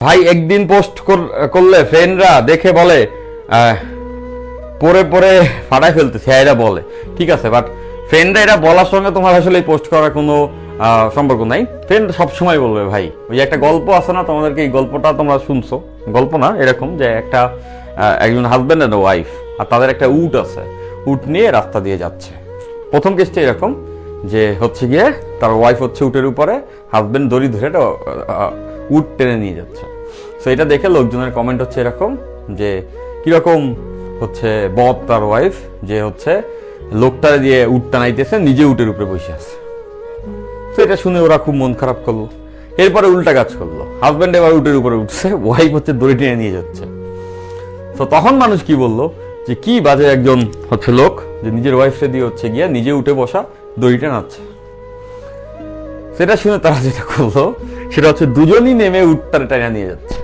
ভাই একদিন পোস্ট করলে ফ্রেন্ডরা দেখে বলে পরে পরে ফাটাই ফেলতেছে, এরা বলে ঠিক আছে, বাট ফ্রেন্ডরা এটা বলার সঙ্গে তোমার আসলে পোস্ট করার কোনো সম্পর্ক নাই। ফ্রেন্ড সবসময় বলবে ভাই, ওই যে একটা গল্প আছে না, তোমাদেরকে এই গল্পটা তোমরা শুনছো, গল্প না এরকম যে একজন হাজব্যান্ড এন্ড ওয়াইফ, আর তাদের একটা উট আছে, উট নিয়ে রাস্তা দিয়ে যাচ্ছে। প্রথম কেসটা এরকম যে হচ্ছে গিয়ে তার ওয়াইফ হচ্ছে উটের উপরে, হাজব্যান্ড দড়ি ধরে উট টেনে নিয়ে যাচ্ছে। তো এটা দেখে লোকজনের কমেন্ট হচ্ছে এরকম যে কিরকম হচ্ছে বদ তার ওয়াইফ, যে হচ্ছে লোকটা দিয়ে উট টানাইতেছে, নিজে উটের উপরে বসে আছে। তো এটা শুনে ওরা খুব মন খারাপ করলো। এরপরে উল্টা কাজ করলো, হাজব্যান্ড এবার উটের উপরে উঠছে, ওয়াইফ হচ্ছে দড়ি টেনে নিয়ে যাচ্ছে। তো তখন মানুষ কি বললো যে কি বাজে একজন হচ্ছে লোক, যে নিজের ওয়াইফে দিয়ে হচ্ছে গিয়া নিজে উঠে বসা, দড়ি টানাচ্ছে। সেটা শুনে তারা যেটা করলো সেটা হচ্ছে দুজনই নেমে উটটারে টানা নিয়ে যাচ্ছে।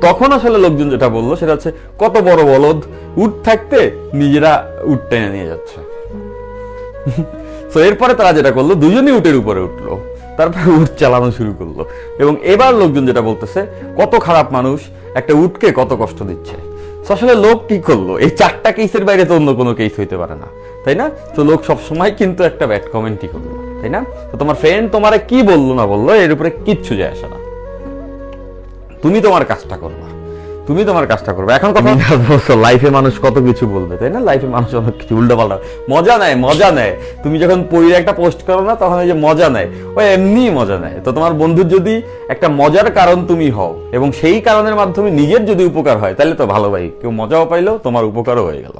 তখন আসলে লোকজন যেটা বললো সেটা হচ্ছে কত বড় বলদ, উট থাকতে নিজেরা উট টেনে নিয়ে যাচ্ছে। তো এরপরে তারা যেটা করলো, দুজনই উটের উপরে উঠলো, তারপরে উট চালানো শুরু করলো। এবং এবার লোকজন যেটা বলতেছে কত খারাপ মানুষ, একটা উটকে কত কষ্ট দিচ্ছে। আসলে লোক কি করলো, এই চারটা কেসের বাইরে তো অন্য কোনো কেস হইতে পারে না, তাই না? তো লোক সবসময় কিন্তু একটা ব্যাড কমেন্টই করলো, তাই না? তো তোমার ফ্রেন্ড তোমারে কি বললো না বললো এর উপরে কিচ্ছু যায় আসে না, তুমি তোমার কাজটা করবা, তুমি তোমার কাজটা করবে। এখন কথা লাইফে মানুষ কত কিছু বলবে, তাই না? লাইফে মানুষ অনেক কিছু উল্টো পাল্টা মজা নেয়। তুমি যখন পড়ে একটা পোস্ট করো না, তখন ওই যে মজা নেয়, ওই এমনি মজা নেয়। তো তোমার বন্ধুর যদি একটা মজার কারণ তুমি হও এবং সেই কারণের মাধ্যমে নিজের যদি উপকার হয়, তাহলে তো ভালো ভাই, কেউ মজাও পাইলো, তোমার উপকারও হয়ে গেল।